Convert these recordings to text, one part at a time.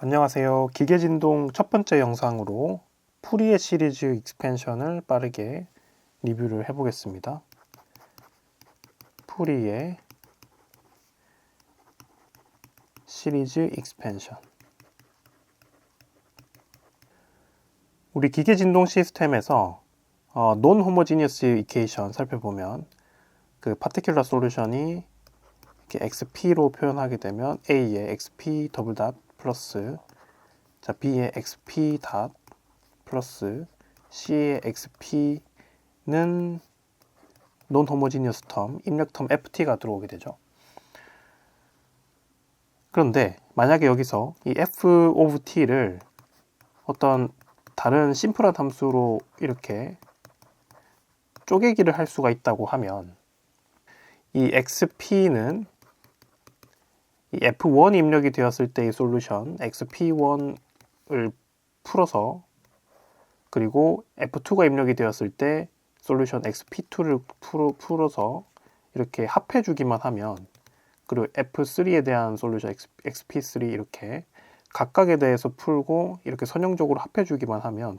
안녕하세요. 기계진동 첫 번째 영상으로 푸리에 시리즈 익스펜션을 빠르게 리뷰를 해보겠습니다. 푸리에 시리즈 익스펜션. 우리 기계진동 시스템에서 non homogeneous equation 살펴보면 그 particular solution이 이렇게 xp로 표현하게 되면 a의 xp 더블 닷 플러스 b의 xp 닷 플러스 c의 xp는 non homogeneous term, 입력 term ft가 들어오게 되죠. 그런데 만약에 여기서 이 f of t를 어떤 다른 심플한 함수로 이렇게 쪼개기를 할 수가 있다고 하면 이 xp는 이 f1이 입력이 되었을 때의 솔루션 xp1을 풀어서 그리고 f2가 입력이 되었을 때 솔루션 xp2를 풀어서 이렇게 합해주기만 하면 그리고 f3에 대한 솔루션 xp3 이렇게 각각에 대해서 풀고 이렇게 선형적으로 합해주기만 하면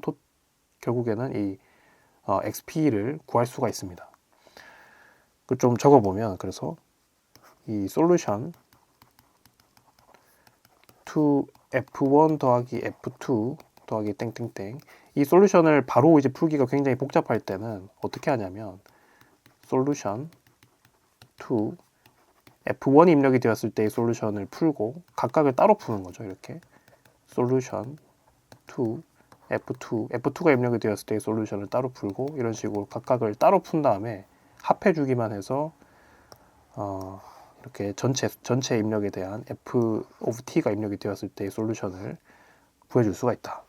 결국에는 이 xp를 구할 수가 있습니다. 좀 적어보면 그래서 이 솔루션 to f1 더하기 f2 더하기 땡땡땡 이 솔루션을 바로 이제 풀기가 굉장히 복잡할 때는 어떻게 하냐면 솔루션 to f1이 입력이 되었을 때의 솔루션을 풀고 각각을 따로 푸는 거죠. 이렇게 솔루션 to f2가 입력이 되었을 때의 솔루션을 따로 풀고 이런 식으로 각각을 따로 푼 다음에 합해주기만 해서 이렇게 전체 입력에 대한 f of t가 입력이 되었을 때의 솔루션을 구해줄 수가 있다.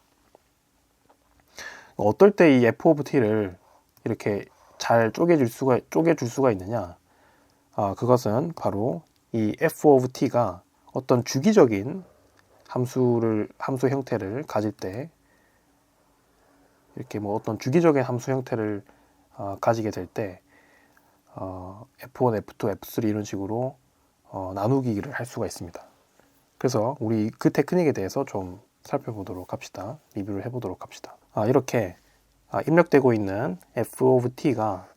어떨 때 이 f of t를 이렇게 잘 쪼개줄 수가 있느냐? 그것은 바로 이 f of t가 어떤 주기적인 함수 형태를 가질 때 이렇게 뭐 어떤 주기적인 함수 형태를 가지게 될 때 f1, f2, f3 이런 식으로 나누기를 할 수가 있습니다. 그래서 우리 그 테크닉에 대해서 좀 살펴보도록 합시다. 리뷰를 해보도록 합시다. 이렇게 입력되고 있는 f of t가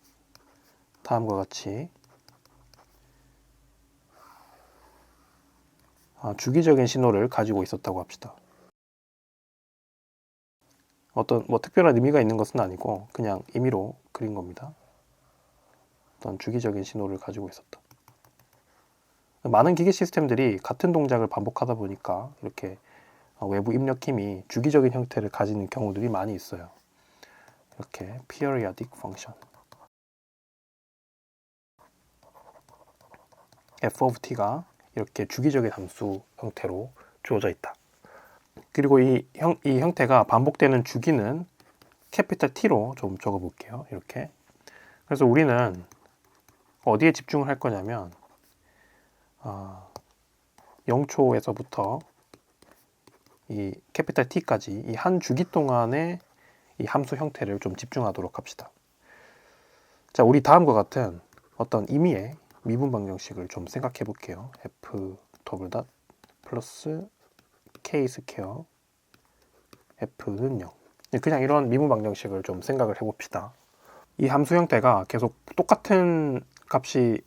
다음과 같이 주기적인 신호를 가지고 있었다고 합시다. 어떤 뭐 특별한 의미가 있는 것은 아니고 그냥 임의로 그린 겁니다. 어떤 주기적인 신호를 가지고 있었다. 많은 기계 시스템들이 같은 동작을 반복하다 보니까 이렇게 외부 입력 힘이 주기적인 형태를 가지는 경우들이 많이 있어요. 이렇게 periodic function f of t가 이렇게 주기적인 함수 형태로 주어져 있다. 그리고 이 형태가 반복되는 주기는 캐피탈 T로 좀 적어 볼게요. 이렇게. 그래서 우리는 어디에 집중을 할 거냐면 0초에서부터 이 캐피탈 T까지 이 한 주기 동안의 이 함수 형태를 좀 집중하도록 합시다. 자, 우리 다음과 같은 어떤 임의의 미분 방정식을 좀 생각해 볼게요. f 더블 닷 플러스 k 스퀘어 f는 0. 그냥 이런 미분 방정식을 좀 생각을 해 봅시다. 이 함수 형태가 계속 똑같은 값이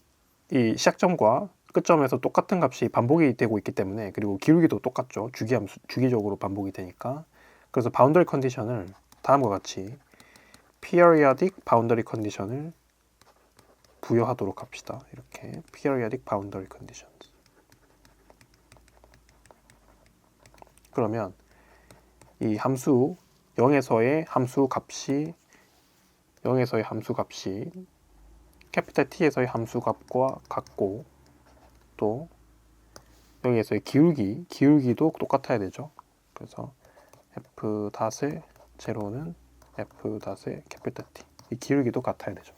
이 시작점과 끝점에서 똑같은 값이 반복이 되고 있기 때문에 그리고 기울기도 똑같죠. 주기적으로 반복이 되니까. 그래서 바운더리 컨디션을 다음과 같이 periodic boundary condition을 부여하도록 합시다. 이렇게 periodic boundary conditions. 그러면 이 함수 0에서의 함수 값이 캐피탈 T에서의 함수 값과 같고 또 여기에서의 기울기도 똑같아야 되죠. 그래서 f 닷의 제로는 f 닷의 캐피탈 T 이 기울기도 같아야 되죠.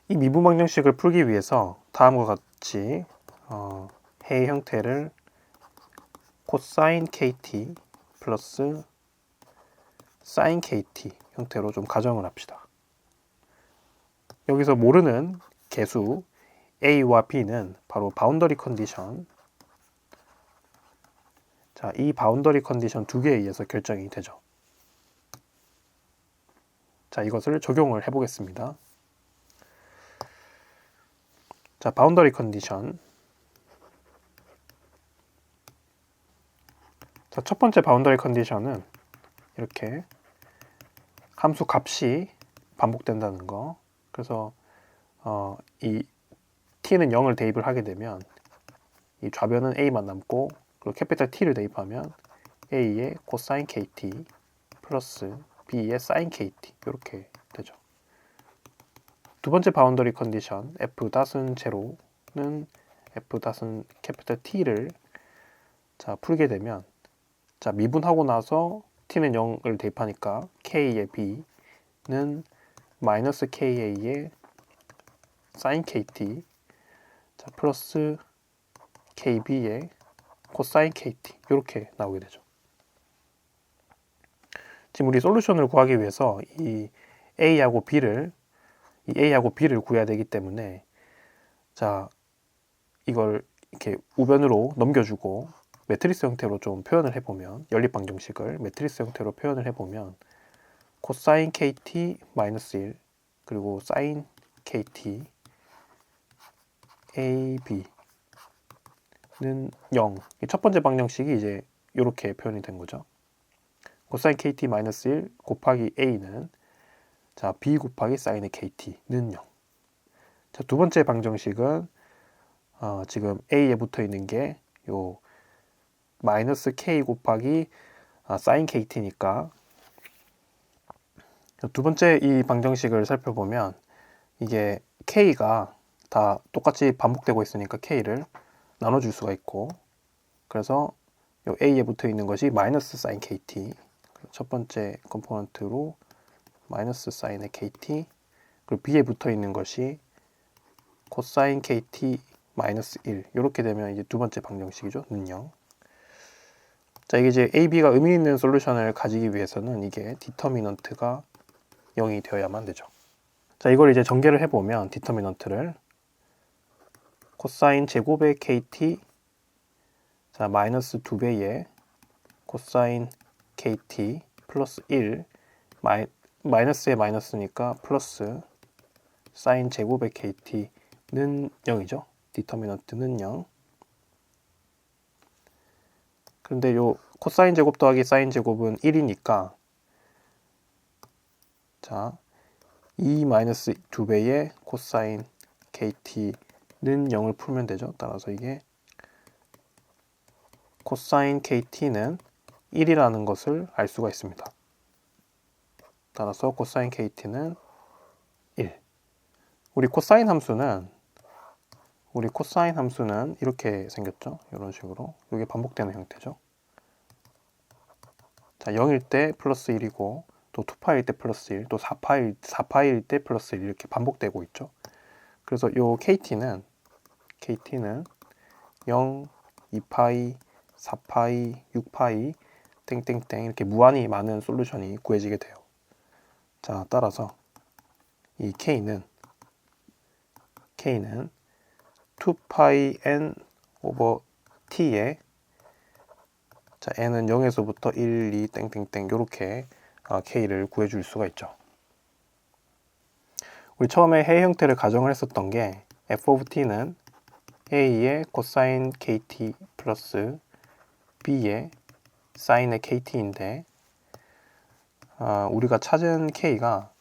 이 미분 방정식을 풀기 위해서 다음과 같이 해의 형태를 코사인 kt 플러스 사인 kt 형태로 좀 가정을 합시다. 여기서 모르는 개수 a와 b는 바로 바운더리 컨디션 자, 이 바운더리 컨디션 두 개에 의해서 결정이 되죠. 자, 이것을 적용을 해보겠습니다. 자, 바운더리 컨디션. 자, 첫 번째 바운더리 컨디션은 이렇게 함수 값이 반복된다는 거. 그래서 이 t는 0을 대입을 하게 되면 이 좌변은 a만 남고, 그리고 캐피탈 T를 대입하면 a의 코사인 kt 플러스 b의 사인 kt 이렇게 되죠. 두 번째 바운더리 컨디션 f.은 제로는 f.은 캐피탈 T를 자 풀게 되면, 자 미분하고 나서 t는 0을 대입하니까 k의 b는 마이너스 ka의 사인 kt 자 플러스 kb의 코사인 kt 이렇게 나오게 되죠. 지금 우리 솔루션을 구하기 위해서 이 a하고 b를 구해야 되기 때문에, 자 이걸 이렇게 우변으로 넘겨주고 매트리스 형태로 좀 표현을 해보면, 연립방정식을 매트리스 형태로 표현을 해보면 코사인 kt 마이너스 1 그리고 사인 kt ab 는 0. 첫 번째 방정식이 이제 이렇게 표현이 된 거죠. 코사인 kt 마이너스 1 곱하기 a는 자 b 곱하기 사인의 kt는 0. 자, 두 번째 방정식은 지금 a에 붙어 있는 게 요 마이너스 k 곱하기 사인 kt니까, 두 번째 이 방정식을 살펴보면 이게 k가 다 똑같이 반복되고 있으니까 k를 나눠줄 수가 있고, 그래서 요 a에 붙어 있는 것이 마이너스 사인 kt, 첫 번째 컴포넌트로 마이너스 사인의 kt, 그리고 b에 붙어 있는 것이 코사인 kt 마이너스 1 이렇게 되면 이제 두 번째 방정식이죠. 는 0. 자, 이게 이제 a, b가 의미 있는 솔루션을 가지기 위해서는 이게 디터미넌트가 0이 되어야만 되죠. 자, 이걸 이제 전개를 해보면 디터미넌트를 코사인 제곱의 kt 자 마이너스 2배의 코사인 kt 플러스 1 마이너스에 마이너스니까 플러스 사인 제곱의 kt는 0이죠. 디터미넌트는 0. 그런데 요 코사인 제곱 더하기 사인 제곱은 1이니까 자 2 마이너스 2배의 코사인 kt는 0을 풀면 되죠. 따라서 이게 코사인 kt는 1이라는 것을 알 수가 있습니다. 따라서 코사인 kt는 1. 우리 코사인 함수는 이렇게 생겼죠. 이런 식으로. 이게 반복되는 형태죠. 자, 0일 때 플러스 1이고, 또 2파일 때 플러스 1, 또 4파일 때 플러스 1 이렇게 반복되고 있죠. 그래서 요 kt는 0, 2파이, 4파이, 6파이, 땡땡땡 이렇게 무한히 많은 솔루션이 구해지게 돼요. 자, 따라서 이 k는 2파이 n 오버 t에 자 n은 0에서부터 1, 2, 땡땡땡 이렇게 k를 구해줄 수가 있죠. 우리 처음에 해의 형태를 가정을 했었던 게 f of t는 a의 코사인 kt 플러스 b의 사인의 kt인데, 우리가 찾은 k가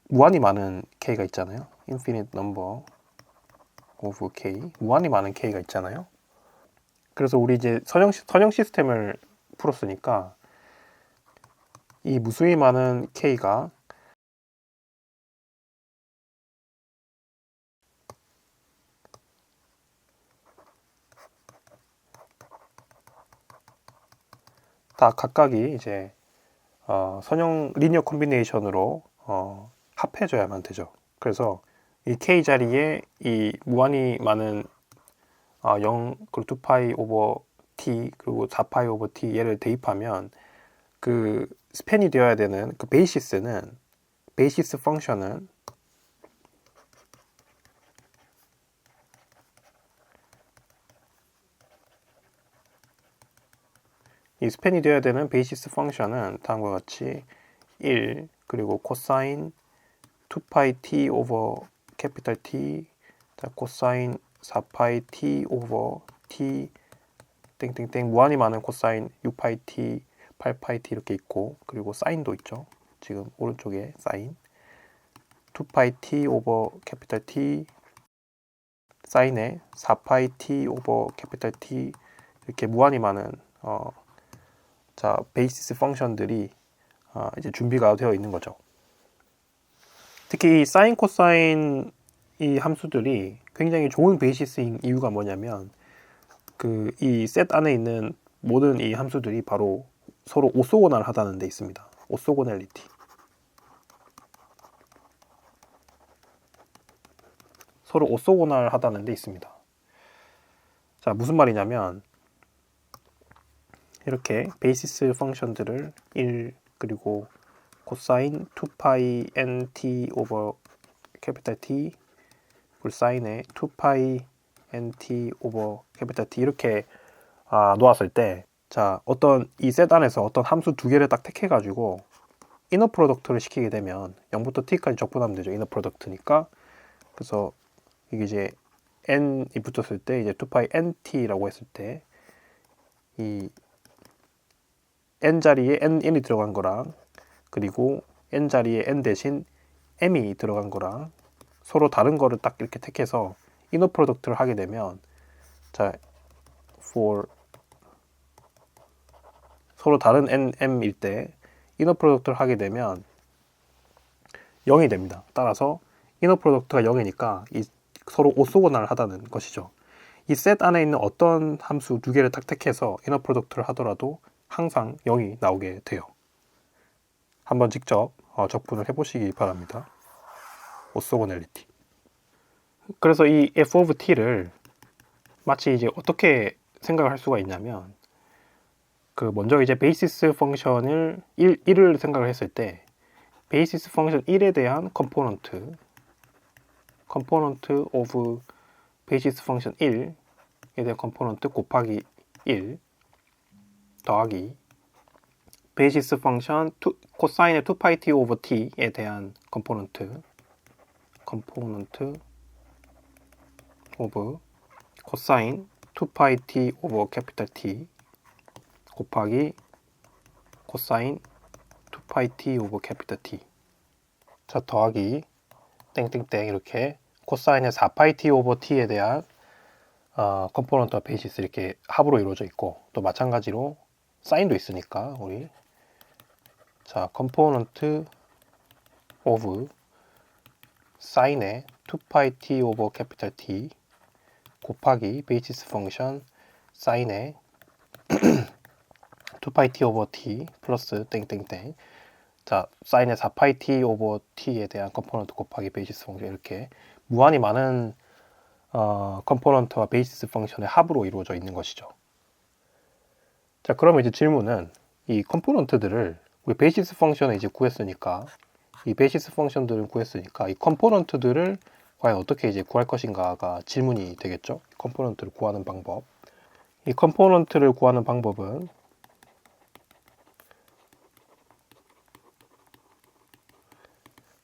무한히 많은 k가 있잖아요. infinite number of k, 무한히 많은 k가 있잖아요. 그래서 우리 이제 선형 시스템을 풀었으니까 이 무수히 많은 k가 다 각각이 이제 선형 리니어 콤비네이션으로 합해져야만 되죠. 그래서 이 k 자리에 이 무한히 많은 0 그리고 2파이 오버 t 그리고 4파이 오버 t 얘를 대입하면 그 스팬이 되어야 되는 그 베이시스 펑션은 이 스팬이 되어야 되는 베이시스 펑션은 다음과 같이 1 그리고 코사인 2파이 t 오버 캐피탈 T, 자, 코사인 4파이 t 오버 t 땡땡땡 무한히 많은 코사인 6파이 t, 8파이 t 이렇게 있고, 그리고 사인도 있죠. 지금 오른쪽에 사인 2파이 t 오버 캐피탈 T, 사인에 4파이 t 오버 캐피탈 T, 이렇게 무한히 많은 자 베이시스 펑션들이 이제 준비가 되어 있는 거죠. 특히 이 사인, 코사인 이 함수들이 굉장히 좋은 베이시스인 이유가 뭐냐면 이 셋 안에 있는 모든 이 함수들이 바로 서로 오소고날하다는 데 있습니다. 오소고널리티. 서로 오소고날하다는 데 있습니다. 자, 무슨 말이냐면 이렇게 베이시스 펑션들을 1 그리고 코사인 2파이 nt 오버 캐피탈 T 그리고 사인에 2파이 nt 오버 캐피탈 T 이렇게 놓았을 때, 자, 어떤 이 셋 안에서 어떤 함수 두 개를 딱 택해가지고 이너 프로덕트를 시키게 되면 0부터 t까지 적분하면 되죠. 이너 프로덕트니까. 그래서 이게 이제 n이 붙었을 때 이제 2파이 nt라고 했을 때 이 n 자리에 n이 들어간 거랑 그리고 n 자리에 n 대신 m이 들어간 거랑 서로 다른 거를 딱 이렇게 택해서 이너 프로덕트를 하게 되면, 자, for 서로 다른 nm일 때 이너 프로덕트를 하게 되면 0이 됩니다. 따라서 이너 프로덕트가 0이니까 이 서로 오소고날하다는 것이죠. 이 셋 안에 있는 어떤 함수 두 개를 딱 택해서 이너 프로덕트를 하더라도 항상 0이 나오게 돼요. 한번 직접 적분을 해보시기 바랍니다. 오소고널리티. 그래서 이 f of t를 마치 이제 어떻게 생각을 할 수가 있냐면, 먼저 이제 베이시스 펑션을 1을 생각을 했을 때 베이시스 펑션 1에 대한 컴포넌트 of 베이시스 펑션 1에 대한 컴포넌트 곱하기 1 더하기 베이시스 펑션 코사인의 2파이 t 오버 t에 대한 컴포넌트 오브 코사인 2파이 t 오버 캐피탈 T 곱하기 코사인 2파이 t 오버 캐피탈 T. 자, 더하기 땡땡땡 이렇게 코사인의 4파이 t 오버 t에 대한 컴포넌트와 베이시스 이렇게 합으로 이루어져 있고, 또 마찬가지로 사인도 있으니까 우리 자 컴포넌트 오브 사인의 2파이 t 오버 캐피탈 T 곱하기 베이시스 펑션 사인의 2파이 t 오버 t 플러스 땡땡땡, 자 사인의 4파이 t 오버 t에 대한 컴포넌트 곱하기 베이시스 펑션, 이렇게 무한히 많은 컴포넌트와 베이시스 펑션의 합으로 이루어져 있는 것이죠. 자, 그러면 이제 질문은 이 컴포넌트들을 우리 베이시스 펑션을 이제 구했으니까, 이 베이시스 펑션들을 구했으니까 이 컴포넌트들을 과연 어떻게 이제 구할 것인가가 질문이 되겠죠. 컴포넌트를 구하는 방법. 이 컴포넌트를 구하는 방법은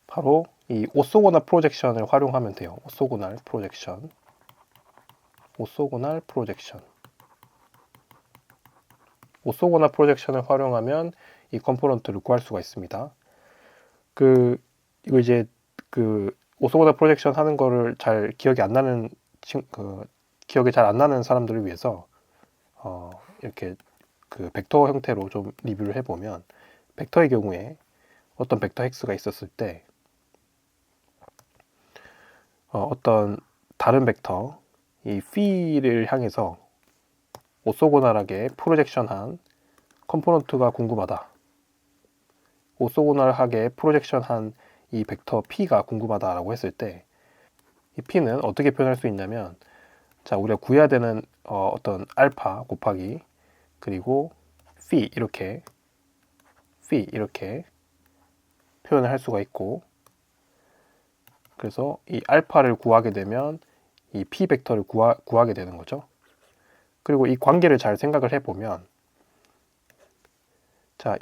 바로 이 오소고날 프로젝션을 활용하면 돼요. 오소고날 프로젝션. 오소고날 프로젝션을 활용하면 이 컴포넌트를 구할 수가 있습니다. 이거 이제 오소고날 프로젝션 하는 거를 잘 기억이 안 나는 기억이 잘 안 나는 사람들을 위해서 이렇게 벡터 형태로 좀 리뷰를 해보면, 벡터의 경우에 어떤 벡터 x가 있었을 때 어떤 다른 벡터 이 p를 향해서 오소고널하게 프로젝션한 컴포넌트가 궁금하다. 오소고널하게 프로젝션한 이 벡터 p가 궁금하다라고 했을 때, 이 p는 어떻게 표현할 수 있냐면, 자, 우리가 구해야 되는 어떤 알파 곱하기 그리고 phi 이렇게 표현을 할 수가 있고, 그래서 이 알파를 구하게 되면 이 p 벡터를 구하게 되는 거죠. 그리고 이 관계를 잘 생각을 해보면 자,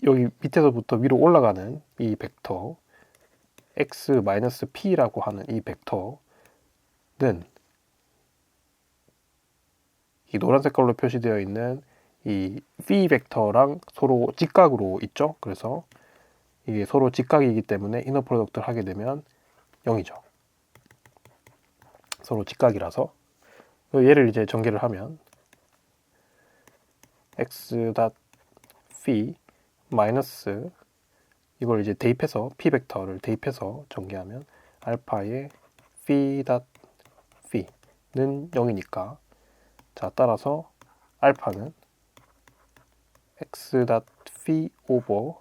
여기 밑에서부터 위로 올라가는 이 벡터 x-p라고 하는 이 벡터는 이 노란 색깔로 표시되어 있는 이 phi 벡터랑 서로 직각으로 있죠. 그래서 이게 서로 직각이기 때문에 이너 프로덕트를 하게 되면 0이죠. 서로 직각이라서 얘를 이제 전개를 하면 x.phi 마이너스 이걸 이제 대입해서 p 벡터를 대입해서 전개하면 알파의 phi.phi는 0이니까 자 따라서 알파는 x.phi 오버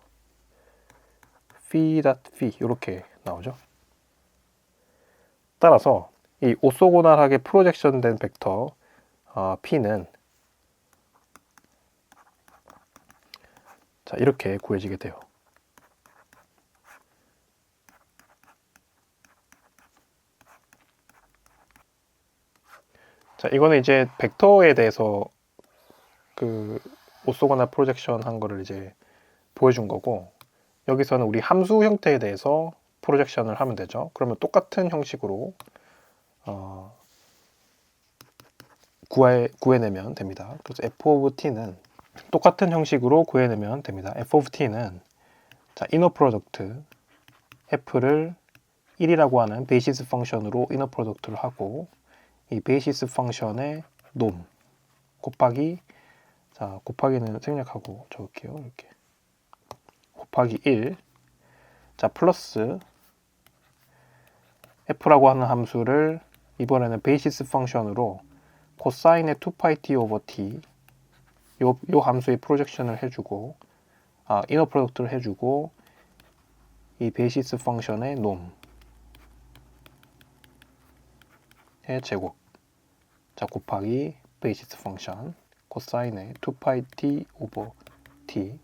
phi.phi 이렇게 나오죠. 따라서 이 오소고널하게 프로젝션된 벡터 p는 자 이렇게 구해지게 돼요. 자 이거는 이제 벡터에 대해서 그 오소고널 프로젝션 한 거를 이제 보여준 거고, 여기서는 우리 함수 형태에 대해서 프로젝션을 하면 되죠. 그러면 똑같은 형식으로 구해내면 됩니다. 그래서 f of t는 똑같은 형식으로 구해내면 됩니다. f of t는 자 이너 프로덕트 f를 1이라고 하는 베이시스 펑션으로 이너 프로덕트를 하고 이 베이시스 펑션의 놈 곱하기 자 곱하기는 생략하고 적을게요. 이렇게 곱하기 1 자 플러스 f라고 하는 함수를 이번에는 베이시스 펑션으로 코사인의 2파이 오버 t 요 함수의 프로젝션을 해주고 이너 프로덕트를 해주고 이 베이시스 펑션의 놈의 제곱 자 곱하기 베이시스 펑션 코사인의 2파이 t 오버 t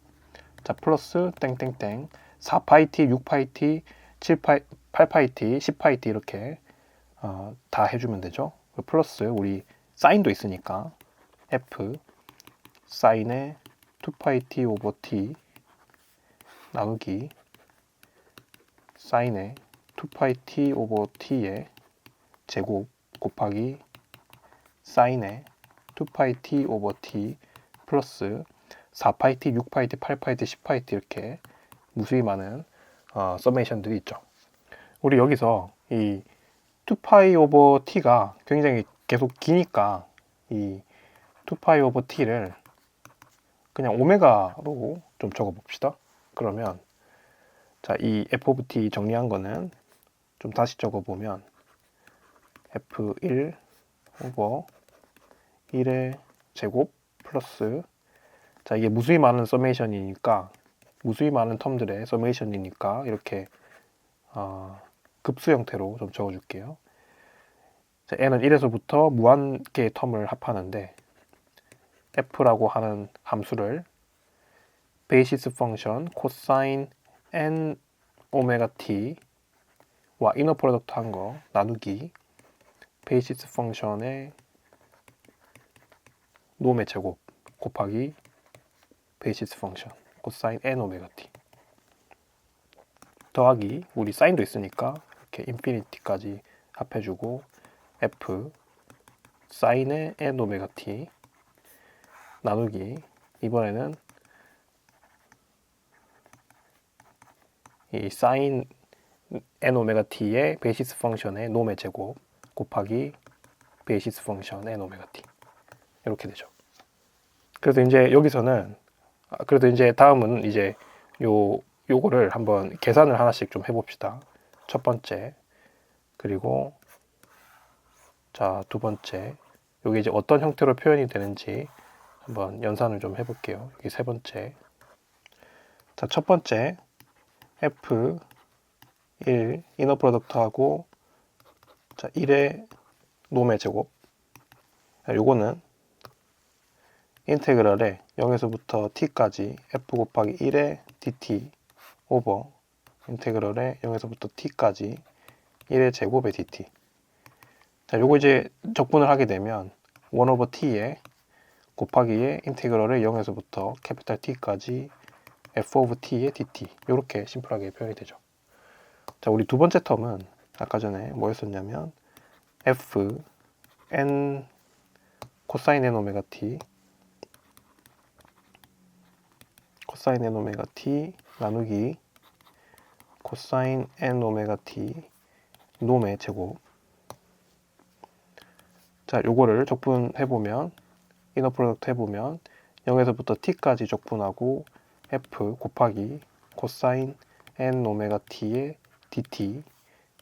자 플러스 땡땡땡 4파이 t, 6파이 t, 7파이, 8파이 t, 10파이 t 이렇게 다 해주면 되죠. 플러스 우리 사인도 있으니까 f 사인의 2파이 t 오버 t 나누기 사인의 2파이 t 오버 t의 제곱 곱하기 사인의 2파이 t 오버 t 플러스 4파이 t, 6파이 t, 8파이 t, 10파이 t 이렇게 무수히 많은 서메이션들이 있죠. 우리 여기서 이 2파이 오버 t가 굉장히 계속 기니까 이 2파이 오버 t를 그냥 오메가로 좀 적어 봅시다. 그러면 자, 이 f of t 정리한 거는 좀 다시 적어 보면 f1 오버 1의 제곱 플러스 자, 이게 무수히 많은 서메이션이니까 무수히 많은 텀들의 서메이션이니까 이렇게 급수 형태로 좀 적어 줄게요. 자, n은 1에서부터 무한 개의 텀을 합하는데 f라고 하는 함수를 베이시스 펑션 코사인 n 오메가 t와 이너 프로덕트 한 거 나누기 베이시스 펑션의 놈의 제곱 곱하기 베이시스 펑션 코사인 n 오메가 t 더하기 우리 사인도 있으니까 이렇게 인피니티까지 합해주고 f 사인의 n 오메가 t 나누기 이번에는 이 사인 n 오메가 t의 베이시스 펑션의 놈의 제곱 곱하기 베이시스 펑션 n 오메가 t 이렇게 되죠. 그래서 이제 여기서는 그래도 이제 다음은 이제 요거를 한번 계산을 하나씩 좀 해봅시다. 첫 번째 그리고 자 두 번째 여기 이제 어떤 형태로 표현이 되는지 한번 연산을 좀 해볼게요. 여기 세 번째 자 첫 번째 f 1 이너 프로덕트하고 자 1의 놈의 제곱 요거는 인테그럴에 0에서부터 t까지 f 곱하기 1의 dt 오버 인테그럴에 0에서부터 t까지 1의 제곱의 dt 자 요거 이제 적분을 하게 되면 1 over t에 곱하기의 인테그럴의 0에서부터 캐피탈 T까지 f of t의 dt 이렇게 심플하게 표현이 되죠. 자, 우리 두 번째 텀은 아까 전에 뭐였었냐면 f n 코사인 n 오메가 t 코사인 n 오메가 t 나누기 코사인 n 오메가 t 놈의 제곱. 자, 요거를 적분해보면 이너 프로덕트 해보면 0에서부터 t까지 적분하고 f 곱하기 코사인 n 오메가 t의 dt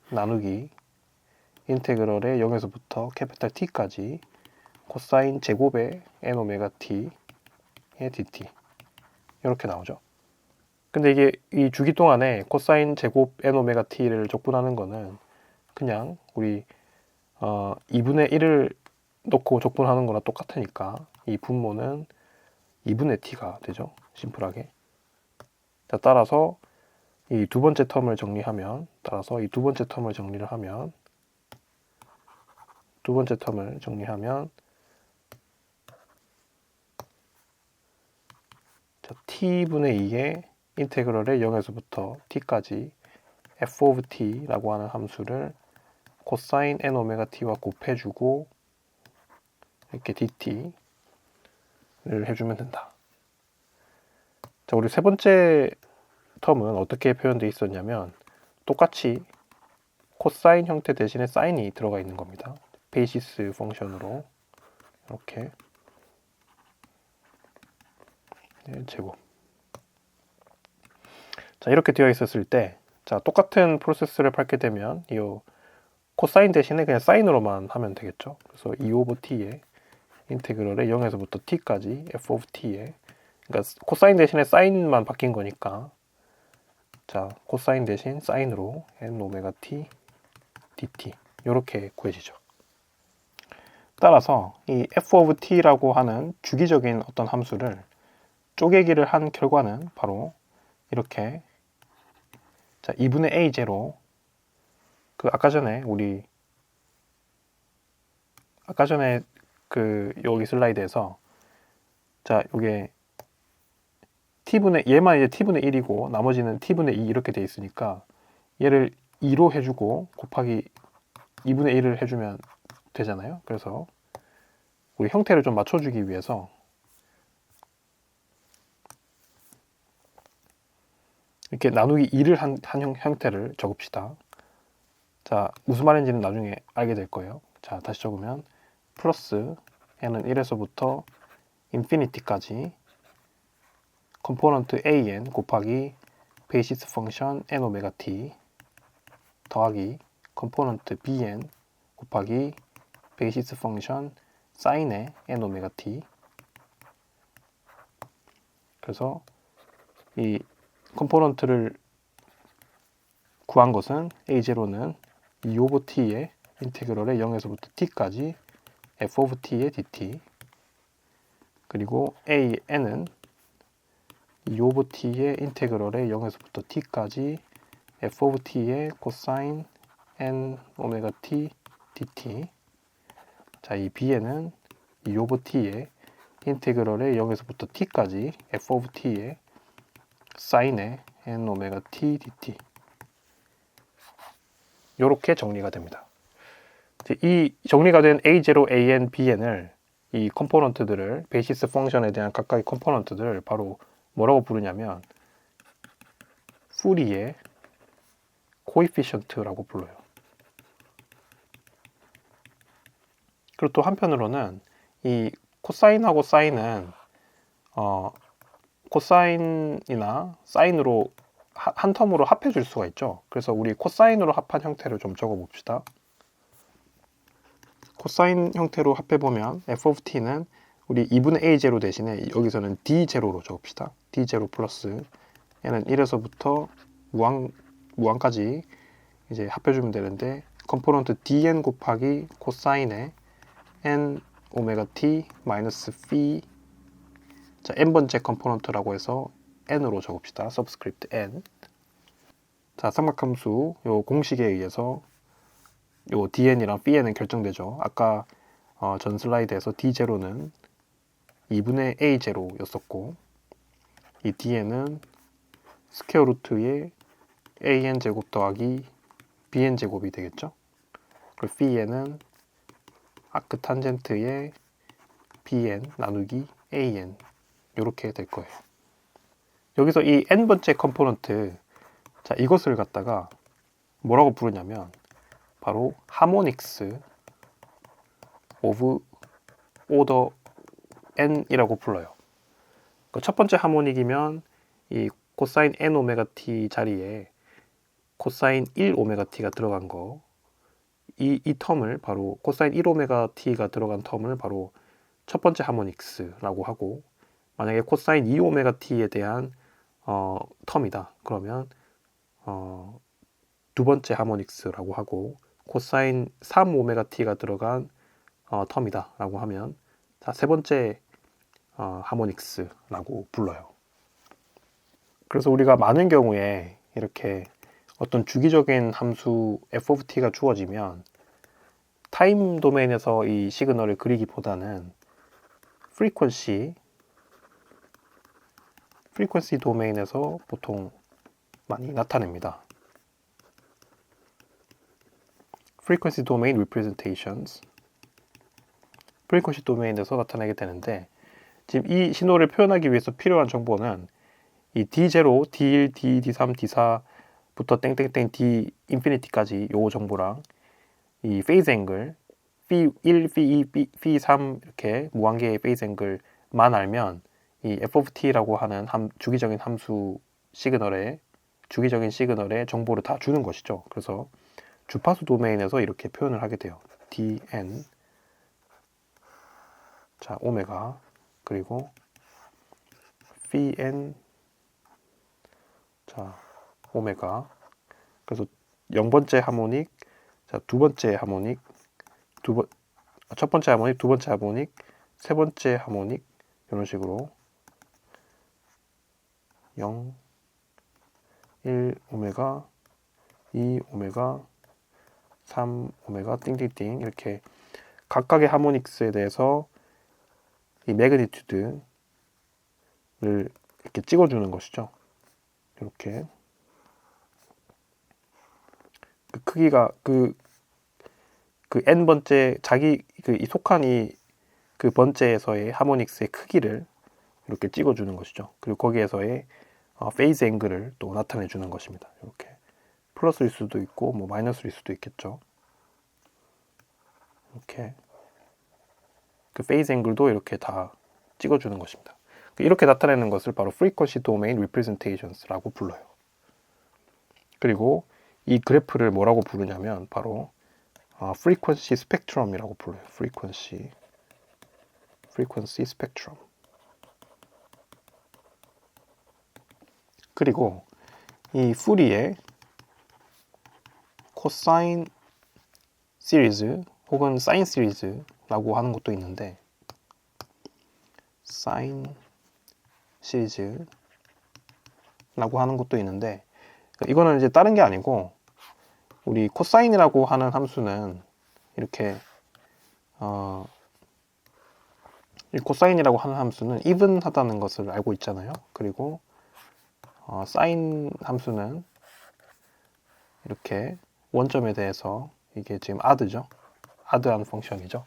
나누기 인테그럴의 0에서부터 캐피탈 t까지 코사인 제곱의 n 오메가 t의 dt 이렇게 나오죠. 근데 이게 이 주기 동안에 코사인 제곱 n 오메가 t를 적분하는 거는 그냥 우리 2분의 1을 넣고 적분하는 거랑 똑같으니까 이 분모는 2분의 t가 되죠. 심플하게. 자, 따라서 이 두 번째 텀을 정리하면 자, t분의 2의 인테그럴의 0에서부터 t까지 f of t라고 하는 함수를 코사인 n 오메가 t와 곱해주고 이렇게 dt를 해주면 된다. 자, 우리 세 번째 텀은 어떻게 표현되어 있었냐면 똑같이 코사인 형태 대신에 사인이 들어가 있는 겁니다. 베이시스 펑션으로 이렇게 제곱. 자, 이렇게 되어 있었을 때, 자, 똑같은 프로세스를 밟게 되면 이 코사인 대신에 그냥 사인으로만 하면 되겠죠. 그래서 2 오버 t의 인테그럴의 0에서부터 t까지 f of t의, 그러니까 코사인 대신에 사인만 바뀐 거니까, 자, 코사인 대신 사인으로 n 오메가 t dt 이렇게 구해지죠. 따라서 이 f of t라고 하는 주기적인 어떤 함수를 쪼개기를 한 결과는 바로 이렇게, 자, 2분의 a 제로, 그 아까 전에 여기 슬라이드에서, 자, 요게 얘만 이제 t분의 1이고 나머지는 t분의 2 이렇게 돼 있으니까 얘를 2로 해주고 곱하기 2분의 1을 해주면 되잖아요. 그래서 우리 형태를 좀 맞춰주기 위해서 이렇게 나누기 2를 한 형태를 적읍시다. 자, 무슨 말인지는 나중에 알게 될 거예요. 자, 다시 적으면 플러스 n은 1에서부터 인피니티까지 컴포넌트 an 곱하기 베이시스 펑션 n 오메가 t 더하기 컴포넌트 bn 곱하기 베이시스 펑션 사인의 n 오메가 t. 그래서 이 컴포넌트를 구한 것은 a0는 2 오버 t의 인테그럴의 0에서부터 t까지 f of t의 dt, 그리고 an은 2 오버 t의 인테그럴의 0에서부터 t까지 f of t의 코사인 n 오메가 t dt. 자, 이 bn은 2 오버 t의 인테그럴의 0에서부터 t까지 f of t의 사인의 n 오메가 t dt. 이렇게 정리가 됩니다. 이 정리가 된 a0, an, bn을 이 컴포넌트들을 베이시스 펑션에 대한 각각의 컴포넌트들을 바로 뭐라고 부르냐면 푸리의 코이피션트라고 불러요. 그리고 또 한편으로는 이 코사인하고 사인은 코사인이나 사인으로 한 텀으로 합해 줄 수가 있죠. 그래서 우리 코사인으로 합한 형태를 좀 적어 봅시다. 코사인 형태로 합해 보면 f of t는 우리 2분의 a0 대신에 여기서는 d0로 적읍시다. d0 플러스 얘는 1에서부터 무한까지 이제 합해주면 되는데 컴포넌트 dn 곱하기 코사인의 n 오메가 t 마이너스 phi. 자, n번째 컴포넌트라고 해서 n으로 적읍시다. 서브스크립트 n. 자, 삼각함수 요 공식에 의해서 요 dn이랑 pn은 결정되죠. 아까 전 슬라이드에서 d0는 2분의 a0였었고 이 뒤에는 스퀘어 루트의 an 제곱 더하기 bn 제곱이 되겠죠. 그리고 p에는 아크 탄젠트의 bn 나누기 an 이렇게 될 거예요. 여기서 이 n번째 컴포넌트, 자 이것을 갖다가 뭐라고 부르냐면 바로 하모닉스 오브 오더 n이라고 불러요. 첫 번째 하모닉이면 이 코사인 n 오메가 t 자리에 코사인 1 오메가 t가 들어간 거, 이 텀을 바로 코사인 1 오메가 t가 들어간 텀을 바로 첫 번째 하모닉스라고 하고, 만약에 코사인 2 오메가 t에 대한 텀이다 그러면 두 번째 하모닉스라고 하고, 코사인 3 오메가 t가 들어간 텀이다 라고 하면 세 번째 하모닉스라고 불러요. 그래서 우리가 많은 경우에 이렇게 어떤 주기적인 함수 f of t가 주어지면 타임 도메인에서 이 시그널을 그리기보다는 프리퀀시 도메인에서 보통 많이 나타냅니다. frequency domain representations, 프리퀀시 도메인에서 나타나게 되는데, 지금 이 신호를 표현하기 위해서 필요한 정보는 이 D0, D1, D2, D3, D4부터 땡땡땡 D 인피니티까지 요 정보랑 이 페이즈 앵글 phi1, phi2, phi3 이렇게 무한계의 페이즈 앵글만 알면 이 f of t라고 하는 주기적인 시그널의 정보를 다 주는 것이죠. 그래서 주파수 도메인에서 이렇게 표현을 하게 돼요. dn, 자 오메가, 그리고 phi n, 자 오메가. 그래서 0번째 하모닉, 자 두 번째 하모닉, 첫 번째 하모닉, 두 번째 하모닉, 세 번째 하모닉, 이런 식으로 0, 1 오메가, 2 오메가, 3 오메가, 띵띵띵, 이렇게 각각의 하모닉스에 대해서 이 매그니튜드를 이렇게 찍어주는 것이죠. 이렇게 그 크기가 그 n번째 이 속한 그 번째에서의 하모닉스의 크기를 이렇게 찍어주는 것이죠. 그리고 거기에서의 페이즈 앵글을 또 나타내 주는 것입니다. 이렇게 플러스일 수도 있고 뭐 마이너스일 수도 있겠죠. 이렇게 그 페이즈 앵글도 이렇게 다 찍어주는 것입니다. 이렇게 나타내는 것을 바로 frequency domain representations라고 불러요. 그리고 이 그래프를 뭐라고 부르냐면 바로 frequency spectrum이라고 불러요. frequency spectrum. 그리고 이 푸리의 코사인 시리즈 혹은 사인 시리즈라고 하는 것도 있는데, 사인 시리즈라고 하는 것도 있는데, 이거는 이제 다른 게 아니고, 우리 코사인이라고 하는 함수는 이렇게 이 코사인이라고 하는 함수는 even하다는 것을 알고 있잖아요. 그리고 사인 함수는 이렇게 원점에 대해서 이게 지금 odd죠. odd한 펑션이죠.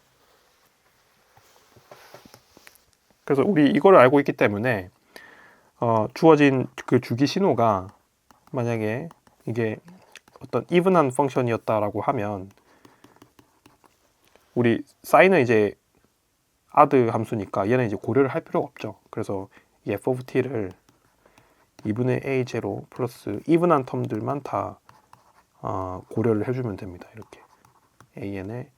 그래서 우리 이걸 알고 있기 때문에 주어진 그 주기 신호가 만약에 이게 어떤 even한 펑션이었다라고 하면 우리 사인은 이제 odd 함수니까 얘는 이제 고려를 할 필요가 없죠. 그래서 이 f of t를 2분의 a0 플러스 even한 텀들만 다 고려를 해주면 됩니다. 이렇게 an의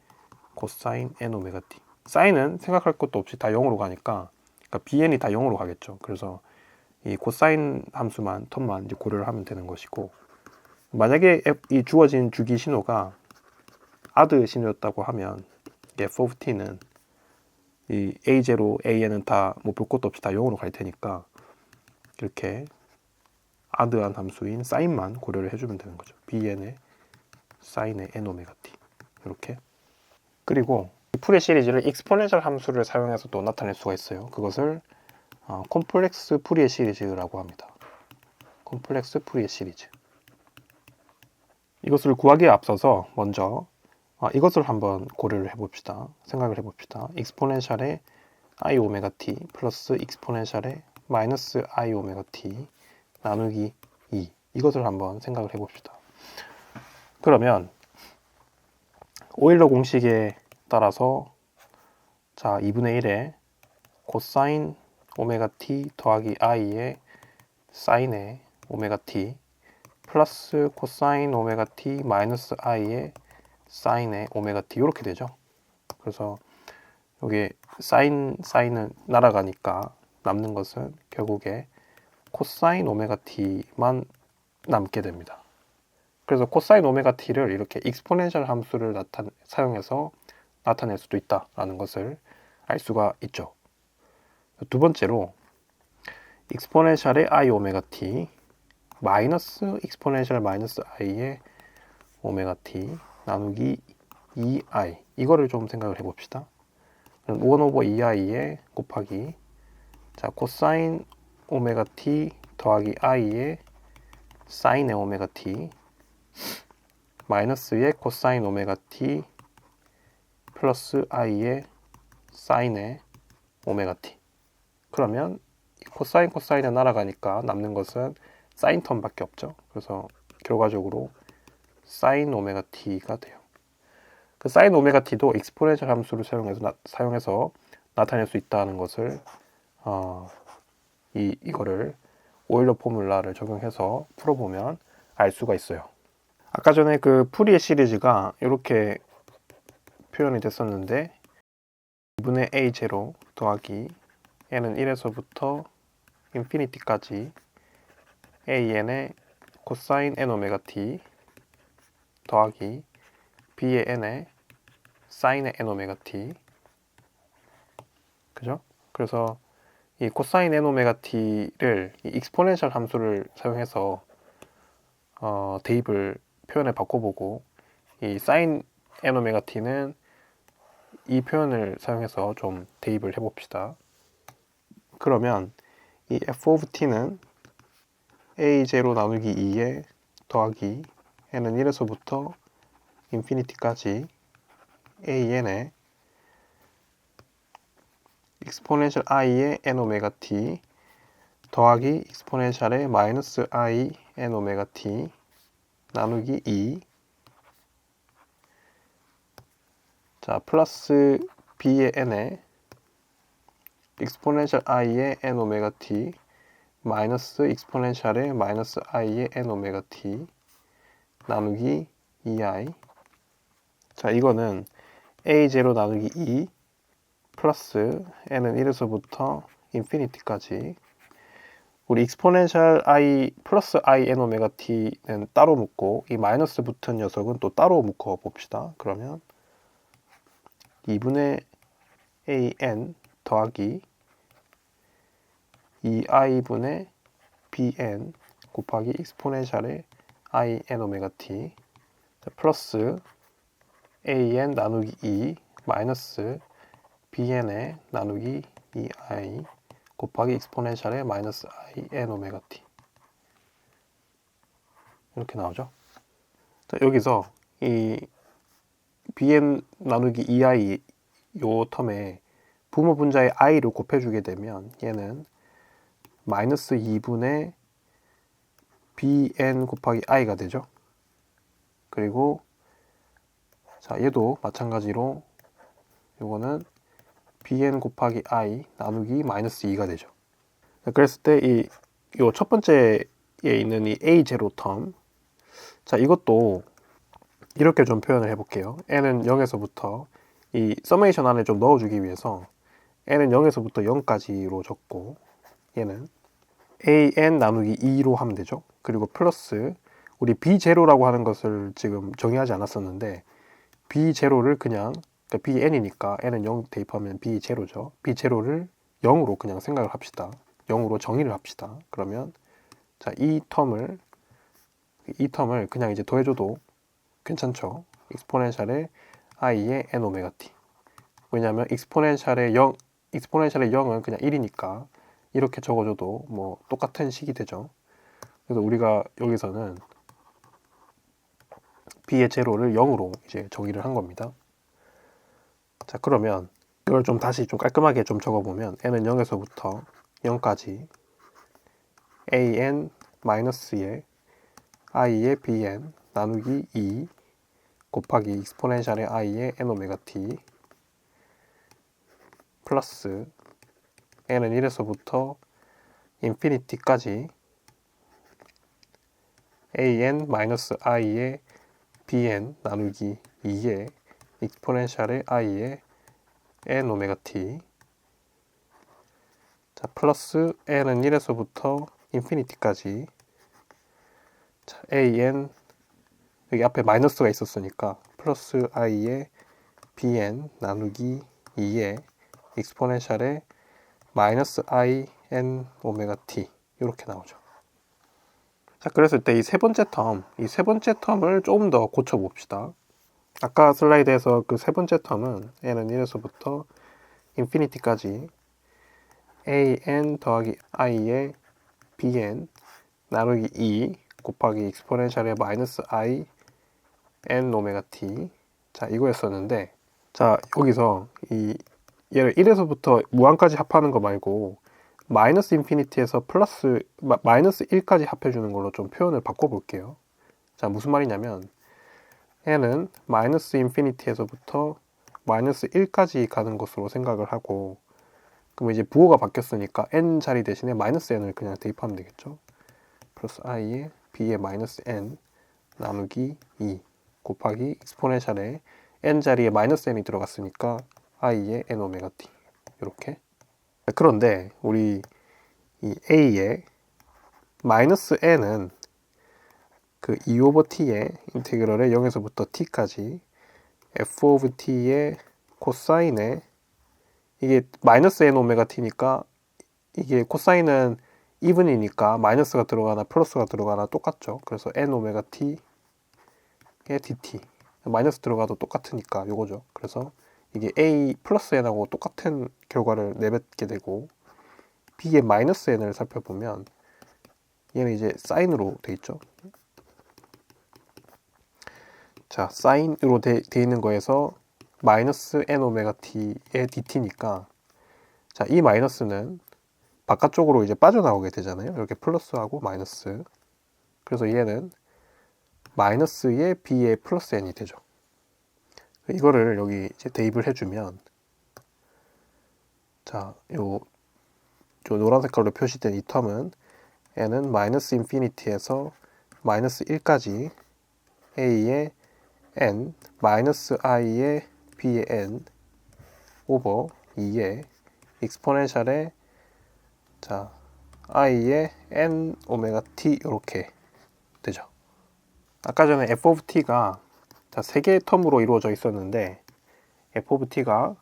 코사인 n 오메가 t. 사인은 생각할 것도 없이 다 0으로 가니까, 그러니까 bn이 다 0으로 가겠죠. 그래서 이 코사인 함수만 텀만 이제 고려를 하면 되는 것이고, 만약에 이 주어진 주기 신호가 odd 신호였다고 하면 f of t는 이 a0, an은 다 뭐 볼 것도 없이 다 0으로 갈 테니까 이렇게 odd한 함수인 사인만 고려를 해주면 되는 거죠. bn의 사인의 n 오메가 t 이렇게. 그리고 이 풀이 시리즈를 익스포넨셜 함수를 사용해서도 나타낼 수가 있어요. 그것을 콤플렉스 풀이의 시리즈라고 합니다. 콤플렉스 풀이의 시리즈. 이것을 구하기에 앞서서 먼저 이것을 한번 고려를 해봅시다. 생각을 해봅시다. 익스포넨셜의 i 오메가 t 플러스 익스포넨셜의 마이너스 i 오메가 t 나누기 2 이것을 한번 생각을 해봅시다. 그러면 오일러 공식에 따라서 자 2분의 1에 코사인 오메가 t 더하기 i의 사인의 오메가 t 플러스 코사인 오메가 t 마이너스 i의 사인의 오메가 t 이렇게 되죠. 그래서 여기 사인은 날아가니까 남는 것은 결국에 코사인 오메가 t만 남게 됩니다. 그래서 코사인 오메가 t를 이렇게 익스포넨셜 함수를 사용해서 나타낼 수도 있다라는 것을 알 수가 있죠. 두 번째로 익스포넨셜의 i 오메가 t 마이너스 익스포넨셜 마이너스 i의 오메가 t 나누기 2i 이거를 좀 생각을 해봅시다. 1 오버 2i의 곱하기 자 코사인 오메가 t 더하기 i의 사인의 오메가 t 마이너스의 코사인 오메가 t 플러스 i의 사인의 오메가 t. 그러면 코사인에 날아가니까 남는 것은 사인 텀밖에 없죠. 그래서 결과적으로 사인 오메가 t가 돼요. 그 사인 오메가 t도 익스포넨셜 함수를 사용해서 나타낼 수 있다는 것을 이거를 오일러 포뮬라를 적용해서 풀어보면 알 수가 있어요. 아까 전에 그 풀이의 시리즈가 이렇게 표현이 됐었는데 2분의 a0 더하기 n은 1에서부터 인피니티까지 an의 코사인 n 오메가 t 더하기 b의 n의 사인의 n 오메가 t 그죠? 그래서 이 코사인 n 오메가 t를 이 익스포넨셜 함수를 사용해서 대입을 표현을 바꿔보고 이 사인 n 오메가 t는 이 표현을 사용해서 좀 대입을 해봅시다. 그러면 이 f of t는 a0 나누기 2에 더하기 n은 1에서부터 인피니티까지 an의 익스포넨셜 i의 n 오메가 t 더하기 익스포넨셜의 마이너스 i n 오메가 t 나누기 2 자 플러스 b의 n에 익스포넨셜 i의 n 오메가 t 마이너스 익스포넨셜의 마이너스 i의 n 오메가 t 나누기 2i 자 이거는 a0 나누기 2 플러스 n은 1에서부터 인피니티까지 우리 익스포넨셜 i 플러스 i n 오메가 t는 따로 묶고 이 마이너스 붙은 녀석은 또 따로 묶어 봅시다. 그러면 2분의 an 더하기 2i분의 bn 곱하기 익스포넨셜의 i n 오메가 t 플러스 an 나누기 2 마이너스 bn의 나누기 2i 곱하기 익스포넨셜의 마이너스 i n 오메가 t 이렇게 나오죠. 자, 여기서 이 bn 나누기 2i 요 텀에 부모 분자의 i를 곱해주게 되면 얘는 마이너스 2분의 bn 곱하기 i가 되죠. 그리고 자 얘도 마찬가지로 요거는 bn 곱하기 i 나누기 마이너스 2가 되죠. 그랬을 때 이 첫 번째에 있는 이 a0 텀 자 이것도 이렇게 좀 표현을 해볼게요. n은 0에서부터 이 서메이션 안에 좀 넣어주기 위해서 n은 0에서부터 0까지로 적고 얘는 an 나누기 2로 하면 되죠. 그리고 플러스 우리 b0라고 하는 것을 지금 정의하지 않았었는데 b0를 그냥 그러니까 bn이니까 n은 0 대입하면 b0죠. b0를 0으로 그냥 생각을 합시다. 0으로 정의를 합시다. 그러면 자, 이 텀을 그냥 이제 더해줘도 괜찮죠. 익스포넨셜의 i의 n 오메가 t 왜냐하면 익스포넨셜의 0은 그냥 1이니까 이렇게 적어줘도 뭐 똑같은 식이 되죠. 그래서 우리가 여기서는 b의 제로를 0으로 이제 정의를 한 겁니다. 자, 그러면 이걸 좀 다시 좀 깔끔하게 좀 적어보면 n은 0에서부터 0까지 an 마이너스의 i의 bn 나누기 2 곱하기 익스포넨셜의 i의 n 오메가 t 플러스 n은 1에서부터 인피니티까지 an 마이너스 i의 bn 나누기 2의 익스포넨셜의 i의 n 오메가 t 자, 플러스 n은 1에서부터 인피니티까지 자, an 여기 앞에 마이너스가 있었으니까 플러스 i의 bn 나누기 2의 익스포넨셜의 마이너스 i n 오메가 t 이렇게 나오죠. 자, 그랬을 때 이 세 번째 텀을 조금 더 고쳐봅시다. 아까 슬라이드에서 그 세 번째 텀은 n은 1에서부터 인피니티까지 an 더하기 i의 bn 나누기 2 곱하기 익스포넨셜의 마이너스 i n 오메가 t 자, 이거였었는데 자, 여기서 얘를 1에서부터 무한까지 합하는 거 말고 마이너스 인피니티에서 플러스 마이너스 1까지 합해주는 걸로 좀 표현을 바꿔볼게요. 자, 무슨 말이냐면 n은 마이너스 인피니티에서부터 마이너스 1까지 가는 것으로 생각을 하고 그럼 이제 부호가 바뀌었으니까 n 자리 대신에 마이너스 n을 그냥 대입하면 되겠죠. 플러스 i의 b의 마이너스 n 나누기 2 곱하기 익스포넨셜에 n 자리에 마이너스 n이 들어갔으니까 i의 n 오메가 t 이렇게. 그런데 우리 이 a의 마이너스 n은 그 2 오버 t의 인테그럴의 0에서부터 t까지 f 오브 t의 코사인에 이게 마이너스 n 오메가 t니까 이게 코사인은 이분이니까 마이너스가 들어가나 플러스가 들어가나 똑같죠. 그래서 n 오메가 t의 dt 마이너스 들어가도 똑같으니까 요거죠. 그래서 이게 a 플러스 n하고 똑같은 결과를 내뱉게 되고 b의 마이너스 n을 살펴보면 얘는 이제 사인으로 돼 있죠. 자, 사인으로 돼 있는 거에서 마이너스 n 오메가 t의 dt니까 자, 이 마이너스는 바깥쪽으로 이제 빠져나오게 되잖아요. 이렇게 플러스하고 마이너스. 그래서 얘는 마이너스의 b의 플러스 n이 되죠. 이거를 여기 이제 대입을 해주면 자, 요 노란 색깔로 표시된 이 텀은 n은 마이너스 인피니티에서 마이너스 1까지 a의 n 마이너스 i의 b의 n 오버 2의 익스포넨셜의 자 i의 n 오메가 t 이렇게 되죠. 아까 전에 f of t가 자, 3개의 텀으로 이루어져 있었는데 f of t가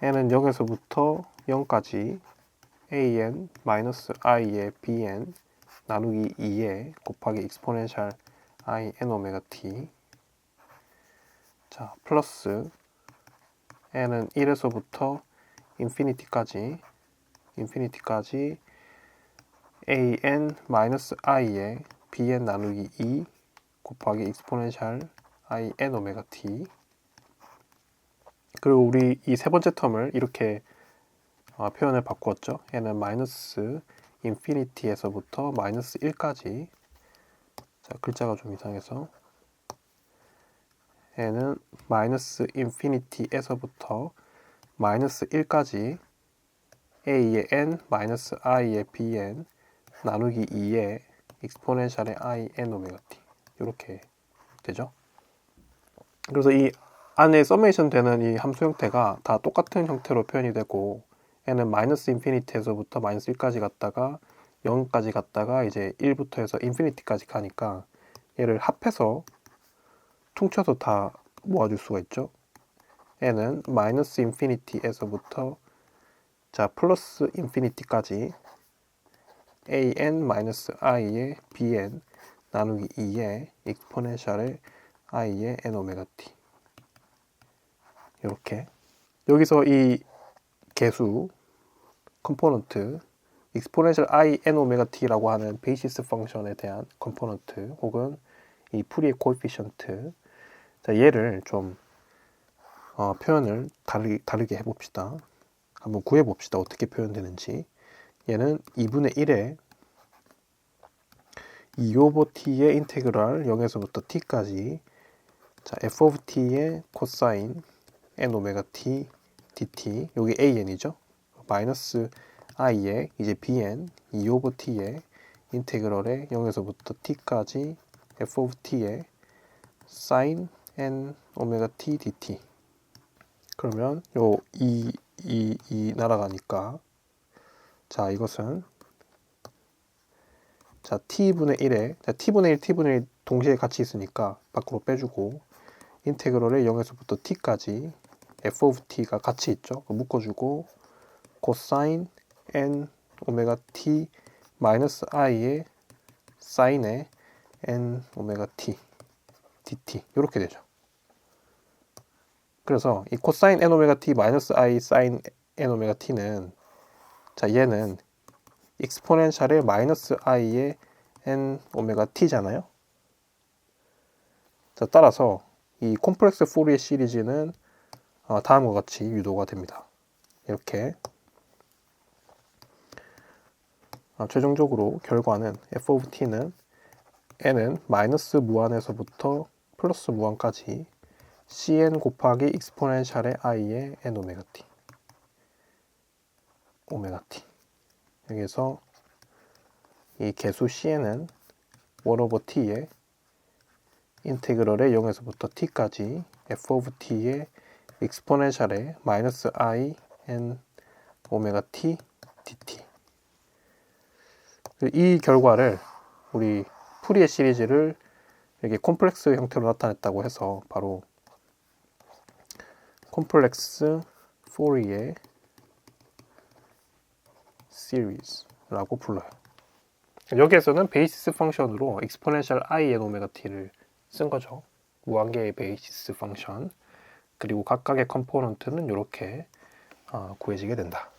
n은 0에서부터 0까지 an 마이너스 i의 bn 나누기 2에 곱하기 익스포넨셜 i n 오메가 t 자 플러스 n은 1에서부터 인피니티까지 an 마이너스 i의 bn 나누기 2 곱하기 익스포넨셜 i n 오메가 t 그리고 우리 이 세 번째 텀을 이렇게 표현을 바꾸었죠. n은 마이너스 인피니티에서부터 마이너스 1까지 자, 글자가 좀 이상해서 n은 마이너스 인피니티에서부터 마이너스 1까지 a의 n 마이너스 i의 bn 나누기 2의 익스포넨셜의 i n 오메가 t 이렇게 되죠. 그래서 이 안에 서메이션 되는 이 함수 형태가 다 똑같은 형태로 표현이 되고 n은 마이너스 인피니티에서부터 마이너스 1까지 갔다가 0까지 갔다가 이제 1부터 해서 인피니티까지 가니까 얘를 합해서 퉁쳐서 다 모아줄 수가 있죠. n은 마이너스 인피니티에서부터 자 플러스 인피니티까지 an 마이너스 i의 bn 나누기 2의 익스포넨셜의 i의 n 오메가 t 이렇게 여기서 이 계수 컴포넌트 exponential i n 오메가 t라고 하는 베이시스 펑션에 대한 컴포넌트 혹은 이 풀이의 코에피션트, 자, 얘를 좀 표현을 다르게 해봅시다. 한번 구해봅시다. 어떻게 표현되는지. 얘는 2분의 1에 2 오버 t의 인테그랄 0에서부터 t까지, 자, f of t의 코사인 n 오메가 t dt, 여기 an이죠. 마이너스 i에 이제 bn 2 오버 t의 인테그럴의 0에서부터 t까지 f of t의 sin n 오메가 t dt. 그러면 요 2 날아가니까, 자, 이것은 자 t분의 1에 자, t분의 1, t분의 1 동시에 같이 있으니까 밖으로 빼주고, 인테그럴의 0에서부터 t까지 f of t가 같이 있죠. 묶어주고 코사인 n 오메가 t 마이너스 i의 사인의 n 오메가 t dt 이렇게 되죠. 그래서 이 코사인 n 오메가 t 마이너스 i 사인 n 오메가 t는, 자, 얘는 익스포넨셜의 마이너스 i의 n 오메가 t잖아요. 자, 따라서 이 콤플렉스 포리에 시리즈는 다음과 같이 유도가 됩니다. 이렇게 최종적으로 결과는 f of t는 n은 마이너스 무한에서부터 플러스 무한까지 cn 곱하기 익스포넨셜의 i의 n 오메가 t 여기서 이 계수 cn은 1 오버 t의 인테그럴의 0에서부터 t까지 f of t의 익스포넨셜의 마이너스 i n 오메가 t dt. 이 결과를 우리 푸리에 시리즈를 이렇게 콤플렉스 형태로 나타냈다고 해서 바로 콤플렉스 포리에 시리즈라고 불러요. 여기에서는 베이시스 펑션으로 익스포넨셜 i n 오메가 t를 쓴 거죠. 무한계의 베이시스 펑션. 그리고 각각의 컴포넌트는 이렇게 구해지게 된다.